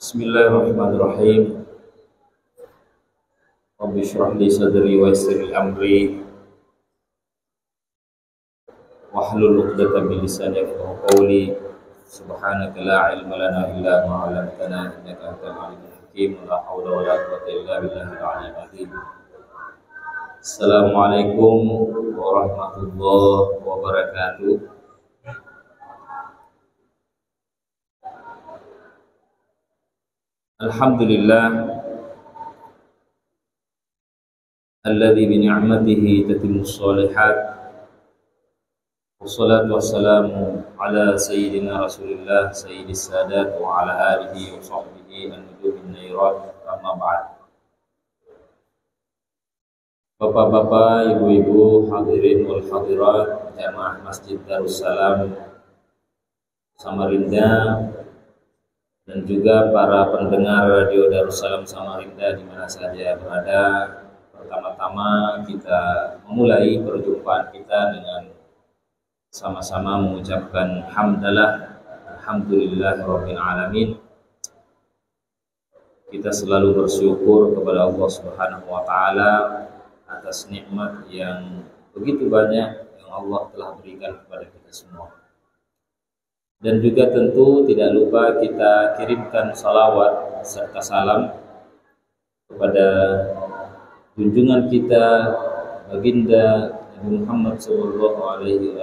Bismillahirrahmanirrahim. Rabbi shrah li sadri wa yassir li amri wahlul 'uqdatam min lisani yafqahu qawli. Subhanaka la ilma lana illa ma 'allamtana innaka antal alimul hakim. La haula wa la quwwata illa billahil aliyyil azim. Assalamualaikum warahmatullahi wabarakatuh. Alhamdulillah alladzi bi ni'matihi tatimmus shalihat. Wassalatu wassalamu ala sayyidina Rasulillah sayyidis sadat wa ala alihi wa sahbihi an-nujumin nairat, amma ba'd. Bapak-bapak, ibu-ibu, hadirin wal hadirat jamaah Masjid Darussalam Samarinda dan juga para pendengar Radio Darussalam Samarinda di mana saja berada. Pertama-tama kita memulai perjumpaan kita dengan sama-sama mengucapkan hamdalah, alhamdulillahirabbil alamin. Kita selalu bersyukur kepada Allah Subhanahu wa taala atas nikmat yang begitu banyak yang Allah telah berikan kepada kita semua. Dan juga tentu tidak lupa kita kirimkan salawat serta salam kepada junjungan kita baginda Nabi Muhammad sallallahu alaihi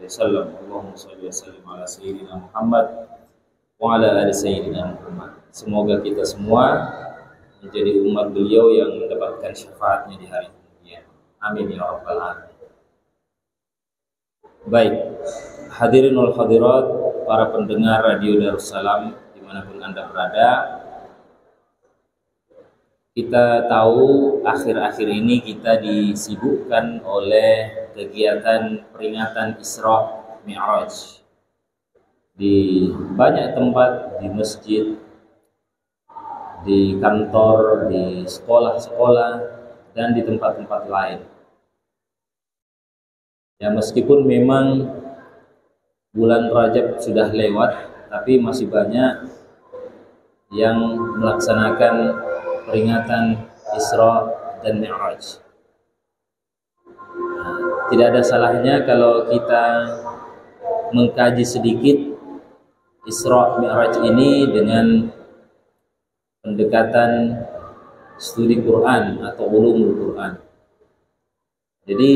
wasallam. Allahumma shalli wa sallim ala sayyidina Muhammad wa ala ali sayyidina Muhammad. Semoga kita semua menjadi umat beliau yang mendapatkan syafaatnya di hari kemudian. Amin ya rabbal alamin. Baik, hadirin wal hadirat, para pendengar Radio Darussalam dimanapun Anda berada. Kita tahu akhir-akhir ini kita disibukkan oleh kegiatan peringatan Isra Mi'raj di banyak tempat, di masjid, di kantor, di sekolah-sekolah, dan di tempat-tempat lain. Ya, meskipun memang bulan Rajab sudah lewat, tapi masih banyak yang melaksanakan peringatan Isra dan Mi'raj. Tidak ada salahnya kalau kita mengkaji sedikit Isra Mi'raj ini dengan pendekatan studi Quran atau ulumul Quran. Jadi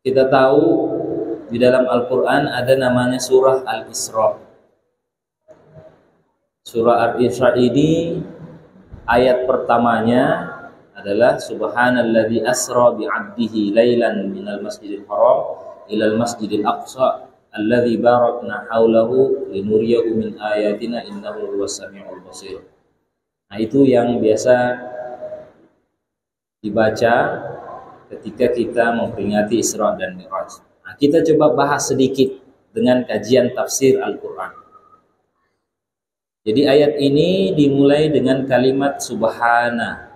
kita tahu di dalam Al-Quran ada namanya surah Al-Isra. Surah Al-Isra ini ayat pertamanya adalah Subhanalladzi asra bi'abdihi lailan minal masjidil haram ilal masjidil aqsa alladzi barakna haulahu linuriyahu min ayatina innahu huwas samiul basir. Nah, itu yang biasa dibaca ketika kita memperingati Isra dan Mi'raj. Nah, kita coba bahas sedikit dengan kajian tafsir Al-Quran. Jadi ayat ini dimulai dengan kalimat subhana.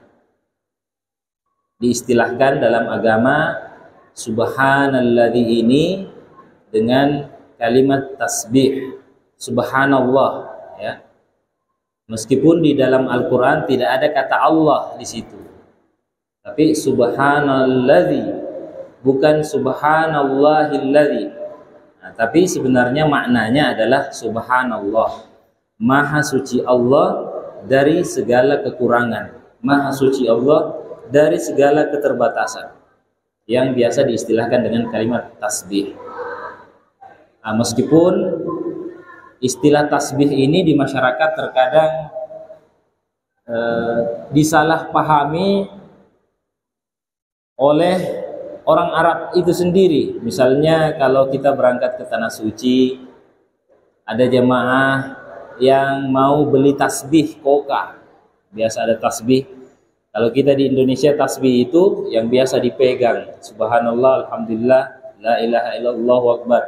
Diistilahkan dalam agama subhanalladzi ini dengan kalimat tasbih, subhanallah, ya. Meskipun di dalam Al-Quran tidak ada kata Allah di situ. Tapi subhanalladzi, bukan subhanallahilladzi. Nah, tapi sebenarnya maknanya adalah subhanallah. Maha suci Allah dari segala kekurangan. Maha suci Allah dari segala keterbatasan. Yang biasa diistilahkan dengan kalimat tasbih. Nah, meskipun istilah tasbih ini di masyarakat terkadang disalahpahami oleh orang Arab itu sendiri. Misalnya kalau kita berangkat ke Tanah Suci, ada jemaah yang mau beli tasbih koka. Biasa ada tasbih. Kalau kita di Indonesia, tasbih itu yang biasa dipegang. Subhanallah, alhamdulillah, la ilaha illallah, Allahu akbar.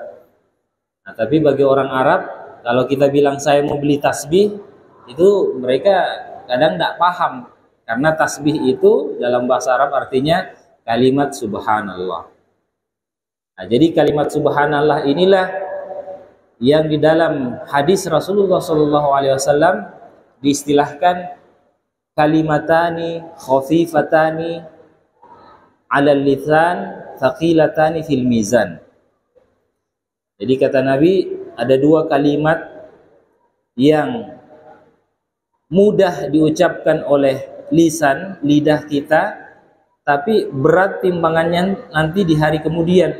Nah, tapi bagi orang Arab, kalau kita bilang saya mau beli tasbih, itu mereka kadang tidak paham. Karena tasbih itu dalam bahasa Arab artinya kalimat subhanallah. Nah, jadi kalimat subhanallah inilah yang di dalam hadis Rasulullah SAW diistilahkan kalimatani khafifatani 'alal lisan thaqilatani fil mizan. Jadi kata Nabi, ada dua kalimat yang mudah diucapkan oleh lisan, lidah kita, tapi berat timbangannya nanti di hari kemudian.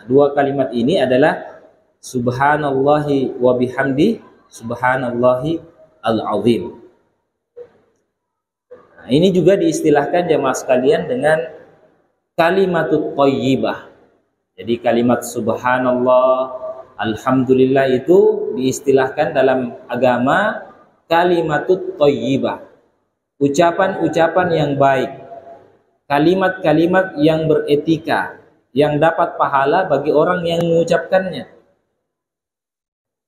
Dua kalimat ini adalah subhanallahi wa bihamdi, subhanallahi al-azim. Nah, ini juga diistilahkan jamaah sekalian dengan kalimatut thayyibah. Jadi kalimat subhanallah, alhamdulillah itu diistilahkan dalam agama kalimatut thayyibah. Ucapan-ucapan yang baik, kalimat-kalimat yang beretika, yang dapat pahala bagi orang yang mengucapkannya,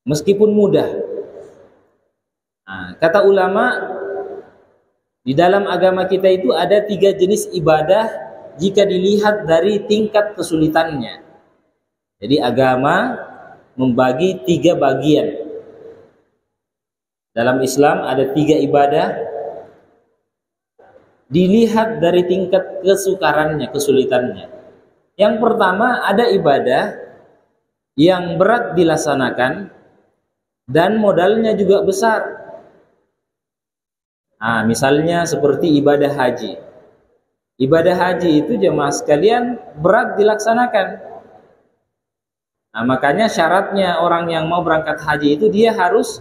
meskipun mudah. Nah, kata ulama, di dalam agama kita itu ada 3 jenis ibadah jika dilihat dari tingkat kesulitannya. Jadi agama membagi 3 bagian. Dalam Islam ada 3 ibadah dilihat dari tingkat kesukarannya, kesulitannya. Yang pertama, ada ibadah yang berat dilaksanakan dan modalnya juga besar. Nah, misalnya seperti ibadah haji. Ibadah haji itu jemaah sekalian berat dilaksanakan. Nah, makanya syaratnya orang yang mau berangkat haji itu dia harus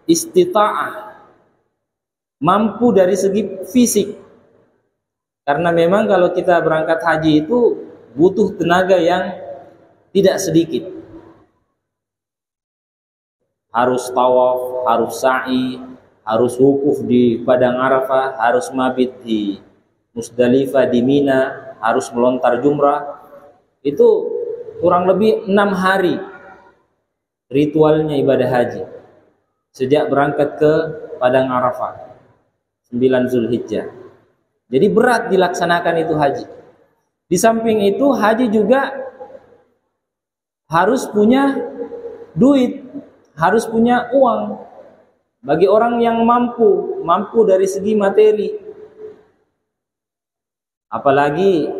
istita'ah, mampu dari segi fisik. Karena memang kalau kita berangkat haji itu butuh tenaga yang tidak sedikit. Harus tawaf, harus sa'i, harus wukuf di Padang Arafah, harus mabit di Musdalifah, di Mina, harus melontar jumrah. Itu kurang lebih 6 hari ritualnya ibadah haji. Sejak berangkat ke Padang Arafah 9 Zulhijjah. Jadi berat dilaksanakan itu haji. Di samping itu haji juga harus punya duit, harus punya uang. Bagi orang yang mampu dari segi materi. Apalagi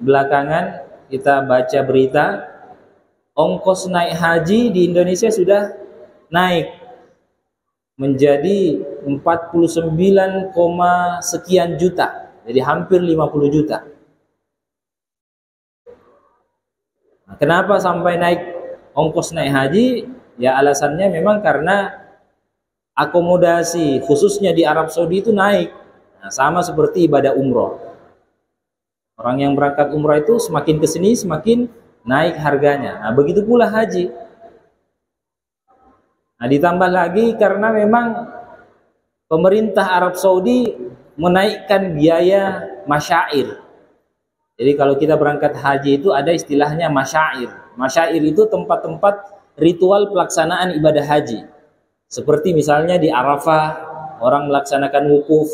belakangan kita baca berita ongkos naik haji di Indonesia sudah naik menjadi 49, sekian juta. Jadi hampir 50 juta. Nah, kenapa sampai naik ongkos naik haji? Ya alasannya memang karena akomodasi khususnya di Arab Saudi itu naik. Nah, sama seperti ibadah umroh. Orang yang berangkat umrah itu semakin kesini semakin naik harganya. Nah, begitu pula haji. Nah, ditambah lagi karena memang pemerintah Arab Saudi menaikkan biaya masyair. Jadi kalau kita berangkat haji itu ada istilahnya masyair. Masyair itu tempat-tempat ritual pelaksanaan ibadah haji. Seperti misalnya di Arafah orang melaksanakan wukuf,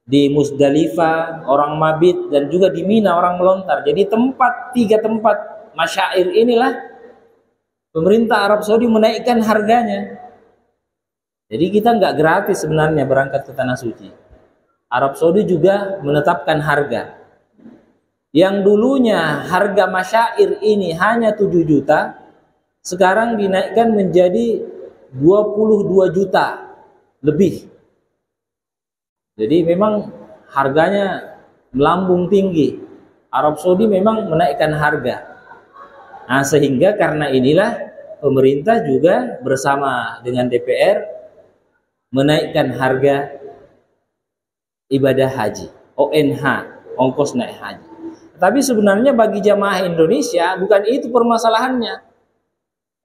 di Musdalifah orang mabit, dan juga di Mina orang melontar. Jadi 3 tempat masyair inilah pemerintah Arab Saudi menaikkan harganya. Jadi kita nggak gratis sebenarnya berangkat ke Tanah Suci. Arab Saudi juga menetapkan harga. Yang dulunya harga masyair ini hanya 7 juta, sekarang dinaikkan menjadi 22 juta lebih. Jadi memang harganya melambung tinggi. Arab Saudi memang menaikkan harga. Nah, sehingga karena inilah pemerintah juga bersama dengan DPR menaikkan harga ibadah haji, ONH, ongkos naik haji. Tapi sebenarnya bagi jamaah Indonesia bukan itu permasalahannya.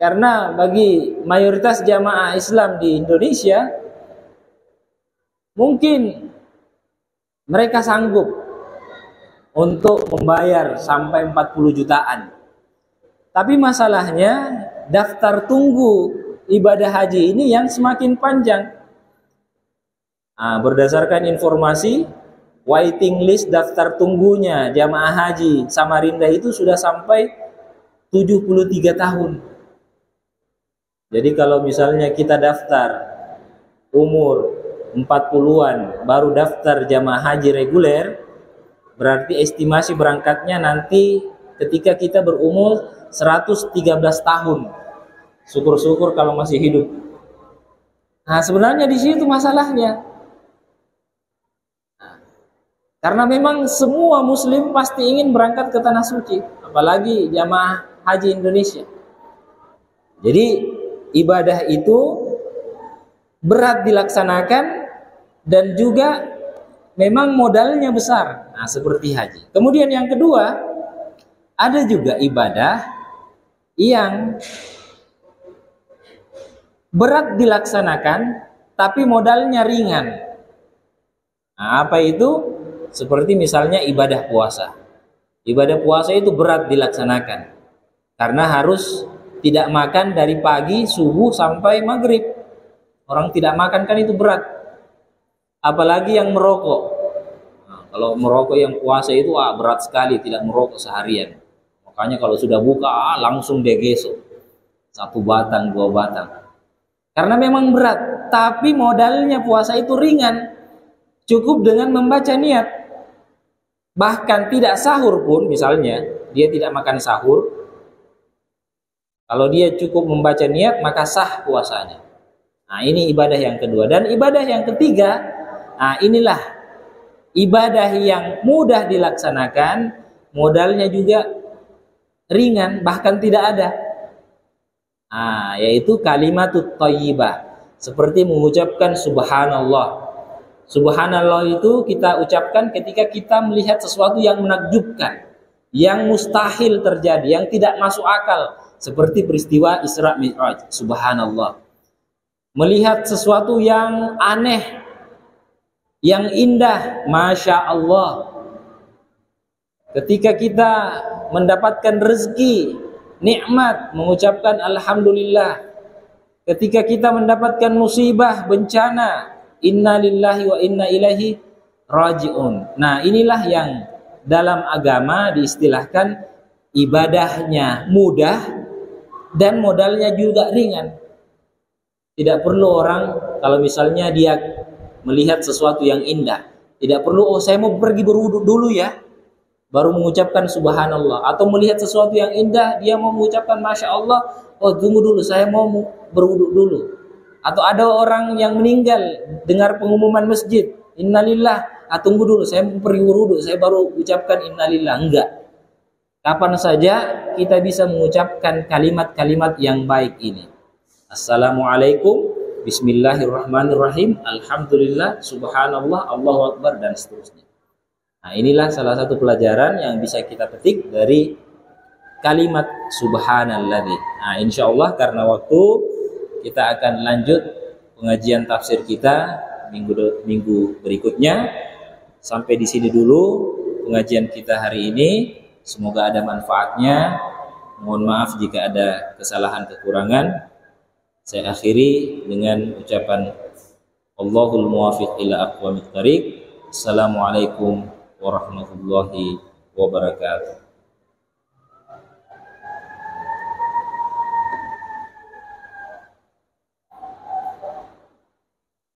Karena bagi mayoritas jamaah Islam di Indonesia mungkin mereka sanggup untuk membayar sampai 40 jutaan. Tapi masalahnya daftar tunggu ibadah haji ini yang semakin panjang. Nah, berdasarkan informasi, waiting list daftar tunggunya jamaah haji Samarinda itu sudah sampai 73 tahun. Jadi kalau misalnya kita daftar umur 40-an baru daftar jamaah haji reguler, berarti estimasi berangkatnya nanti ketika kita berumur 113 tahun. Syukur-syukur kalau masih hidup. Nah, sebenarnya di situ masalahnya. Karena memang semua muslim pasti ingin berangkat ke tanah suci, apalagi jamaah haji Indonesia. Jadi ibadah itu berat dilaksanakan dan juga memang modalnya besar. Nah, seperti haji. Kemudian yang kedua, ada juga ibadah yang berat dilaksanakan tapi modalnya ringan. Nah, apa itu? Seperti misalnya ibadah puasa. Ibadah puasa itu berat dilaksanakan karena harus tidak makan dari pagi subuh sampai maghrib. Orang tidak makan kan itu berat. Apalagi yang merokok. Nah, kalau merokok yang puasa itu berat sekali, tidak merokok seharian. Makanya kalau sudah buka langsung dia gesok 1 batang 2 batang. Karena memang berat, tapi modalnya puasa itu ringan. Cukup dengan membaca niat. Bahkan tidak sahur pun, misalnya dia tidak makan sahur, kalau dia cukup membaca niat maka sah puasanya. Nah, ini ibadah yang kedua. Dan ibadah yang ketiga, nah inilah ibadah yang mudah dilaksanakan, modalnya juga ringan, bahkan tidak ada. Nah, yaitu kalimatut thayyibah, seperti mengucapkan subhanallah. Subhanallah itu kita ucapkan ketika kita melihat sesuatu yang menakjubkan, yang mustahil terjadi, yang tidak masuk akal, seperti peristiwa Isra Mi'raj. Subhanallah. Melihat sesuatu yang aneh, yang indah, Masya Allah. Ketika kita mendapatkan rezeki, nikmat, mengucapkan Alhamdulillah. Ketika kita mendapatkan musibah, bencana, Inna lillahi wa inna ilaihi raji'un. Nah, inilah yang dalam agama diistilahkan ibadahnya mudah dan modalnya juga ringan. Tidak perlu orang kalau misalnya dia melihat sesuatu yang indah, tidak perlu saya mau pergi berwudu dulu ya, baru mengucapkan subhanallah. Atau melihat sesuatu yang indah, dia mau mengucapkan masya Allah, tunggu dulu saya mau berwudu dulu. Atau ada orang yang meninggal, dengar pengumuman masjid, innalillah, tunggu dulu, saya pergi wudu, saya baru ucapkan innalillah. Enggak. Kapan saja kita bisa mengucapkan kalimat-kalimat yang baik ini. Assalamualaikum, bismillahirrahmanirrahim, alhamdulillah, subhanallah, Allahu akbar, dan seterusnya. Nah, inilah salah satu pelajaran yang bisa kita petik dari kalimat subhanalladzi. Nah, insyaallah karena waktu, kita akan lanjut pengajian tafsir kita minggu berikutnya. Sampai di sini dulu pengajian kita hari ini. Semoga ada manfaatnya. Mohon maaf jika ada kesalahan kekurangan. Saya akhiri dengan ucapan Allahul muwafiq ila aqwamit thariq. Assalamualaikum warahmatullahi wabarakatuh.